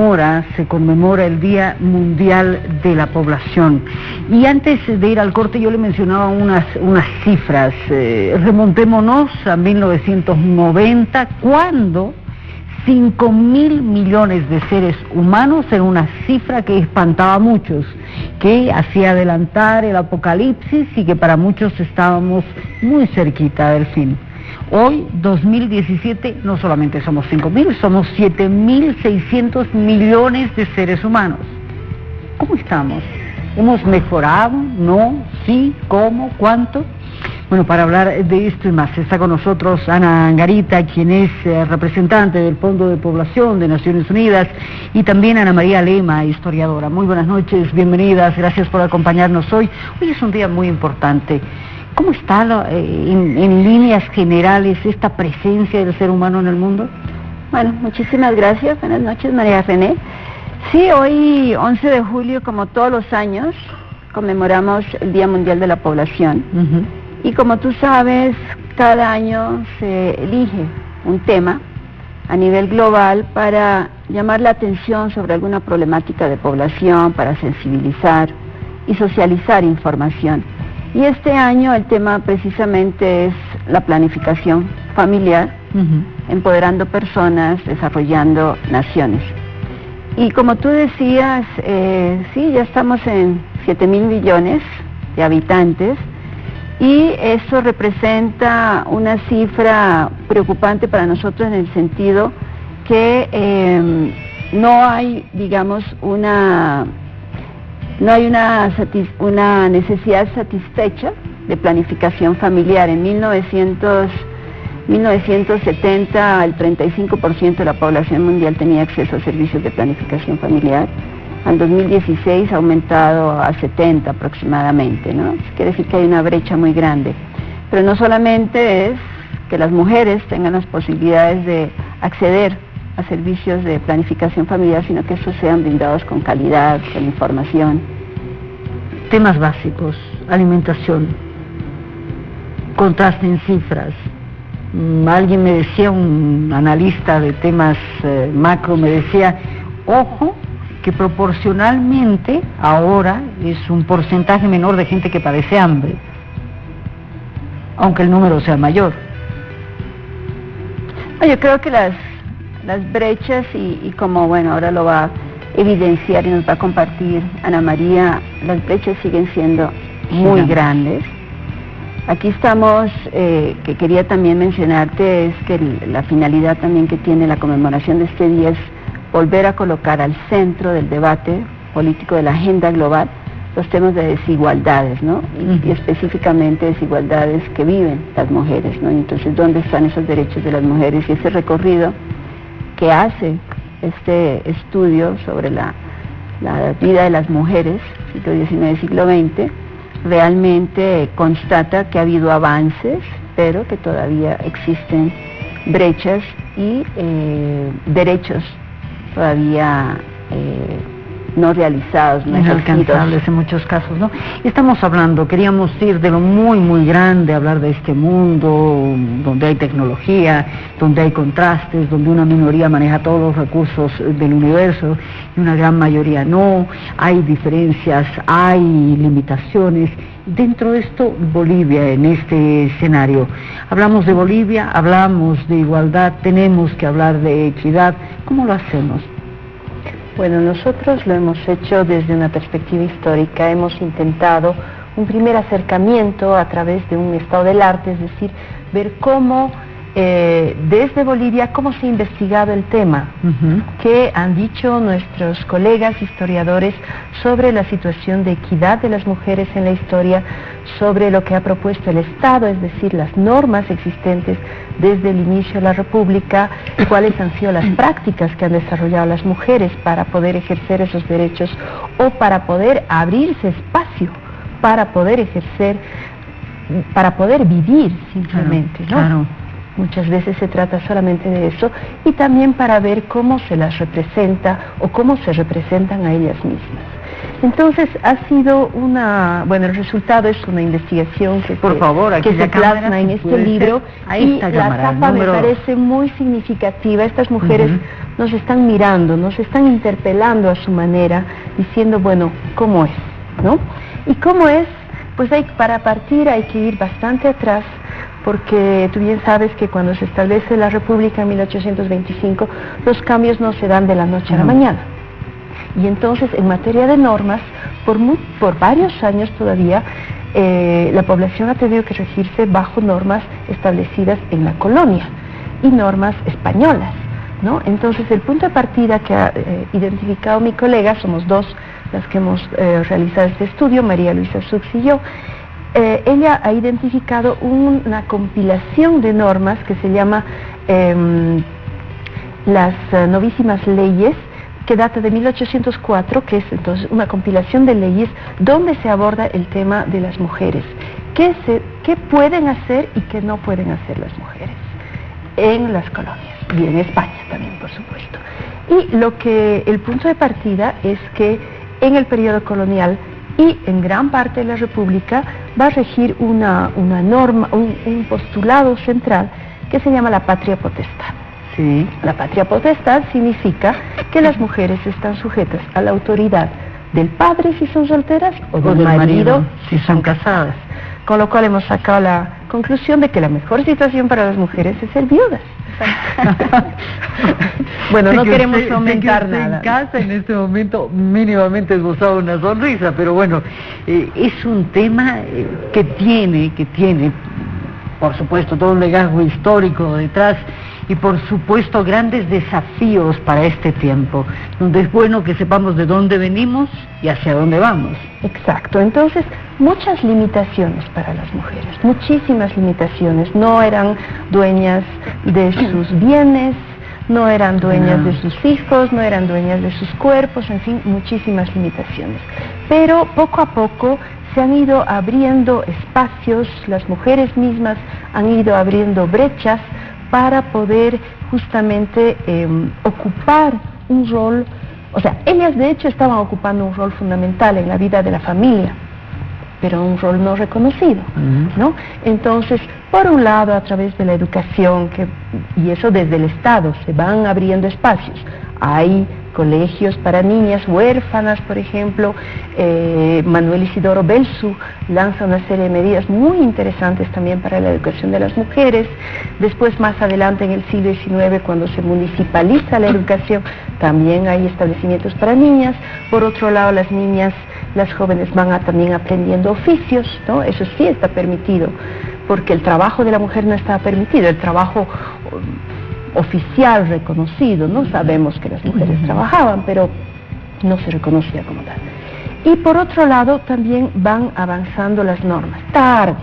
Ahora se conmemora el Día Mundial de la Población. Y antes de ir al corte yo le mencionaba unas cifras. Remontémonos a 1990, cuando 5.000 millones de seres humanos era una cifra que espantaba a muchos, que hacía adelantar el apocalipsis y que para muchos estábamos muy cerquita del fin. Hoy, 2017, no solamente somos 5.000, somos 7.600 millones de seres humanos. ¿Cómo estamos? ¿Hemos mejorado? ¿No? ¿Sí? ¿Cómo? ¿Cuánto? Bueno, para hablar de esto y más, está con nosotros Ana Angarita, quien es representante del Fondo de Población de Naciones Unidas, y también Ana María Lema, historiadora. Muy buenas noches, bienvenidas, gracias por acompañarnos hoy. Hoy es un día muy importante. ¿Cómo está en líneas generales esta presencia del ser humano en el mundo? Bueno, muchísimas gracias. Buenas noches, María René. Sí, hoy, 11 de julio, como todos los años, conmemoramos el Día Mundial de la Población. Y como tú sabes, cada año se elige un tema a nivel global para llamar la atención sobre alguna problemática de población, para sensibilizar y socializar información. Y este año el tema precisamente es la planificación familiar, empoderando personas, desarrollando naciones. Y como tú decías, sí, ya estamos en 7.000 millones de habitantes, y eso representa una cifra preocupante para nosotros en el sentido que no hay, digamos, una necesidad satisfecha de planificación familiar. En 1970 el 35% de la población mundial tenía acceso a servicios de planificación familiar. En 2016 ha aumentado a 70 aproximadamente, ¿no? Eso quiere decir que hay una brecha muy grande. Pero no solamente es que las mujeres tengan las posibilidades de acceder a servicios de planificación familiar, sino que estos sean brindados con calidad, con información. Temas básicos, alimentación, contraste en cifras. Alguien me decía, un analista de temas macro, me decía, ojo, que proporcionalmente ahora es un porcentaje menor de gente que padece hambre, aunque el número sea mayor. Yo creo que las brechas y como, bueno, ahora lo va a evidenciar y nos va a compartir Ana María, las brechas siguen siendo muy grandes. Aquí estamos, que quería también mencionarte, es que la finalidad también que tiene la conmemoración de este día es volver a colocar al centro del debate político de la agenda global los temas de desigualdades, ¿no? Y específicamente desigualdades que viven las mujeres, ¿no? Entonces, ¿dónde están esos derechos de las mujeres? Y ese recorrido que hace este estudio sobre la vida de las mujeres, siglo XIX, siglo XX, realmente constata que ha habido avances, pero que todavía existen brechas y derechos todavía no realizados, no alcanzables en muchos casos, ¿no? Estamos hablando, queríamos ir de lo muy, muy grande, hablar de este mundo donde hay tecnología, donde hay contrastes, donde una minoría maneja todos los recursos del universo y una gran mayoría no, hay diferencias, hay limitaciones. Dentro de esto, Bolivia, en este escenario, hablamos de Bolivia, hablamos de igualdad, tenemos que hablar de equidad. ¿Cómo lo hacemos? Bueno, nosotros lo hemos hecho desde una perspectiva histórica, hemos intentado un primer acercamiento a través de un estado del arte, es decir, ver cómo desde Bolivia, cómo se ha investigado el tema, qué han dicho nuestros colegas historiadores sobre la situación de equidad de las mujeres en la historia, sobre lo que ha propuesto el Estado, es decir, las normas existentes desde el inicio de la República, cuáles han sido las prácticas que han desarrollado las mujeres para poder ejercer esos derechos o para poder abrirse espacio, para poder ejercer, para poder vivir simplemente, ¿no? Claro. Muchas veces se trata solamente de eso, y también para ver cómo se las representa o cómo se representan a ellas mismas. Entonces ha sido bueno, el resultado es una investigación que se plasma en este libro, y la tapa me parece muy significativa. Estas mujeres nos están mirando, nos están interpelando a su manera, diciendo, bueno, ¿cómo es? ¿No? ¿Y cómo es? Pues para partir hay que ir bastante atrás, porque tú bien sabes que cuando se establece la República en 1825, los cambios no se dan de la noche a la mañana. Y entonces, en materia de normas, por varios años todavía, la población ha tenido que regirse bajo normas establecidas en la colonia y normas españolas, ¿no? Entonces, el punto de partida que ha identificado mi colega, somos dos las que hemos realizado este estudio, María Luisa Sux y yo, ella ha identificado una compilación de normas que se llama las novísimas leyes, que data de 1804, que es entonces una compilación de leyes donde se aborda el tema de las mujeres. ¿Qué pueden hacer y qué no pueden hacer las mujeres en las colonias? Y en España también, por supuesto. Y el punto de partida es que en el periodo colonial y en gran parte de la República va a regir una norma, un postulado central que se llama la patria potestad. Sí. La patria potestad significa que las mujeres están sujetas a la autoridad del padre si son solteras o del marido si son casadas. Con lo cual hemos sacado la conclusión de que la mejor situación para las mujeres es ser viudas. Bueno, no queremos aumentar nada. En casa en este momento mínimamente esbozado una sonrisa, pero bueno, es un tema que tiene, por supuesto, todo un legado histórico detrás y por supuesto grandes desafíos para este tiempo, donde es bueno que sepamos de dónde venimos y hacia dónde vamos. Exacto, entonces muchas limitaciones para las mujeres, muchísimas limitaciones, no eran dueñas de sus bienes, no eran dueñas de sus hijos, no eran dueñas de sus cuerpos, en fin, muchísimas limitaciones. Pero poco a poco se han ido abriendo espacios, las mujeres mismas han ido abriendo brechas para poder justamente ocupar un rol, o sea, ellas de hecho estaban ocupando un rol fundamental en la vida de la familia, pero un rol no reconocido, ¿no? Entonces, por un lado, a través de la educación, y eso desde el Estado, se van abriendo espacios. Hay colegios para niñas huérfanas, por ejemplo. Manuel Isidoro Belzu lanza una serie de medidas muy interesantes también para la educación de las mujeres. Después, más adelante, en el siglo XIX, cuando se municipaliza la educación, también hay establecimientos para niñas. Por otro lado, las niñas, las jóvenes van también aprendiendo oficios, ¿no? Eso sí está permitido, porque el trabajo de la mujer no estaba permitido, el trabajo oficial reconocido, no sabemos que las mujeres trabajaban, pero no se reconocía como tal. Y por otro lado también van avanzando las normas, tarde,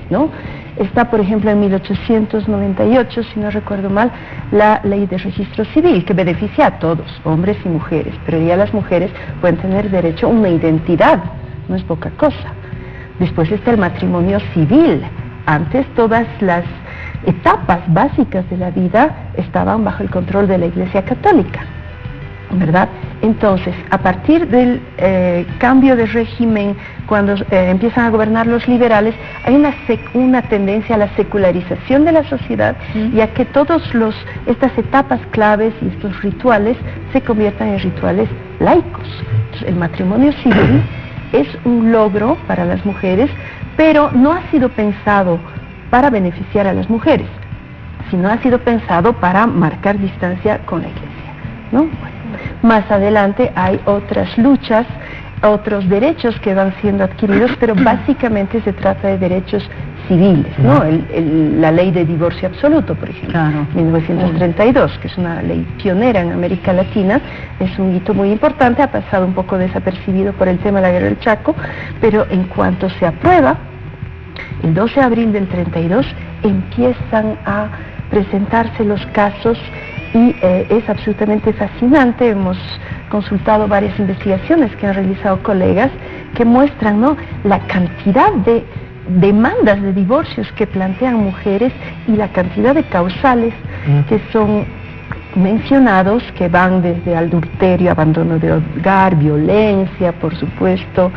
¿no? Está, por ejemplo, en 1898, si no recuerdo mal, la ley de registro civil, que beneficia a todos, hombres y mujeres, pero ya las mujeres pueden tener derecho a una identidad, no es poca cosa. Después está el matrimonio civil. Antes todas las etapas básicas de la vida estaban bajo el control de la Iglesia Católica, ¿verdad? Entonces, a partir del cambio de régimen, cuando empiezan a gobernar los liberales, hay una tendencia a la secularización de la sociedad y a que todas estas etapas claves y estos rituales se conviertan en rituales laicos. Entonces, el matrimonio civil es un logro para las mujeres, pero no ha sido pensado para beneficiar a las mujeres, sino ha sido pensado para marcar distancia con la Iglesia, ¿no? Bueno, más adelante hay otras luchas, otros derechos que van siendo adquiridos, pero básicamente se trata de derechos civiles, ¿no? La ley de divorcio absoluto, por ejemplo, 1932, que es una ley pionera en América Latina, es un hito muy importante, ha pasado un poco desapercibido por el tema de la guerra del Chaco, pero en cuanto se aprueba, el 12 de abril del 32, empiezan a presentarse los casos y es absolutamente fascinante. Hemos consultado varias investigaciones que han realizado colegas que muestran, ¿no?, la cantidad de demandas de divorcios que plantean mujeres y la cantidad de causales que son mencionados que van desde adulterio, abandono de hogar, violencia, por supuesto,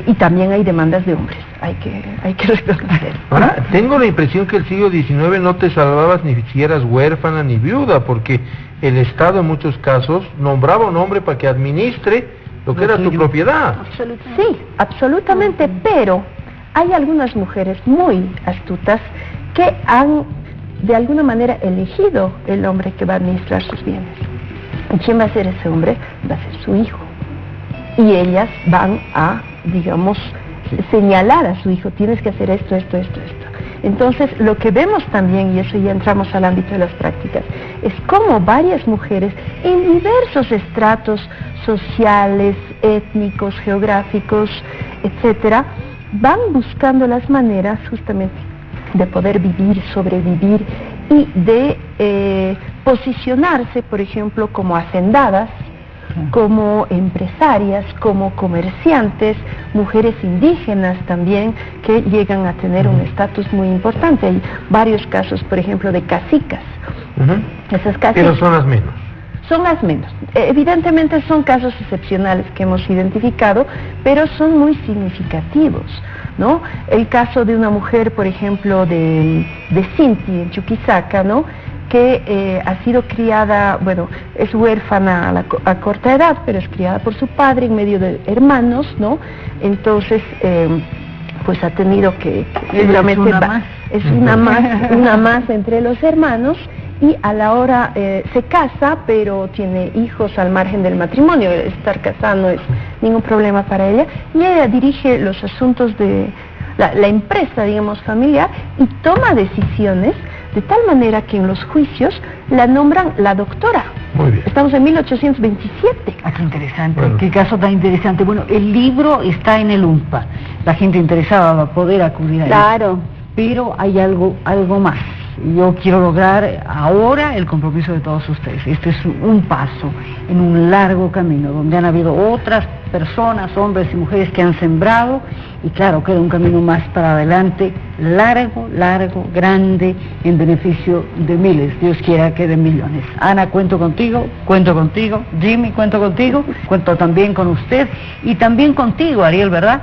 y también hay demandas de hombres, hay que reconocer. Ahora, tengo la impresión que el siglo XIX no te salvabas ni si eras huérfana ni viuda, porque el Estado en muchos casos nombraba un hombre para que administre lo que era tu propiedad. Sí, absolutamente, pero hay algunas mujeres muy astutas que han de alguna manera elegido el hombre que va a administrar sus bienes. ¿Y quién va a ser ese hombre? Va a ser su hijo. Y ellas van a, digamos, señalar a su hijo, tienes que hacer esto. Entonces, lo que vemos también, y eso ya entramos al ámbito de las prácticas, es cómo varias mujeres en diversos estratos sociales, étnicos, geográficos, etcétera, van buscando las maneras justamente de poder vivir, sobrevivir y de posicionarse, por ejemplo, como hacendadas, como empresarias, como comerciantes, mujeres indígenas también, que llegan a tener un estatus muy importante. Hay varios casos, por ejemplo, de cacicas. Esas cacicas, pero son las menos. Son las menos. Evidentemente son casos excepcionales que hemos identificado, pero son muy significativos, ¿no? El caso de una mujer, por ejemplo, de Sinti, en Chuquisaca, ¿no?, que ha sido criada, bueno, es huérfana a corta edad, pero es criada por su padre en medio de hermanos, ¿no? Entonces, pues ha tenido que seguramente es una más entre los hermanos, y a la hora se casa, pero tiene hijos al margen del matrimonio. Estar casada no es ningún problema para ella, y ella dirige los asuntos de la empresa, digamos, familiar, y toma decisiones de tal manera que en los juicios la nombran la doctora. Muy bien. Estamos en 1827. Ah, qué interesante, qué caso tan interesante. Bueno, el libro está en el UNPA, la gente interesada va a poder acudir a él. Claro. Pero hay algo más. Yo quiero lograr ahora el compromiso de todos ustedes. Este es un paso en un largo camino, donde han habido otras personas, hombres y mujeres que han sembrado, y claro, queda un camino más para adelante, largo, grande, en beneficio de miles, Dios quiera que de millones. Ana, cuento contigo, Jimmy, cuento contigo, cuento también con usted, y también contigo, Ariel, ¿verdad?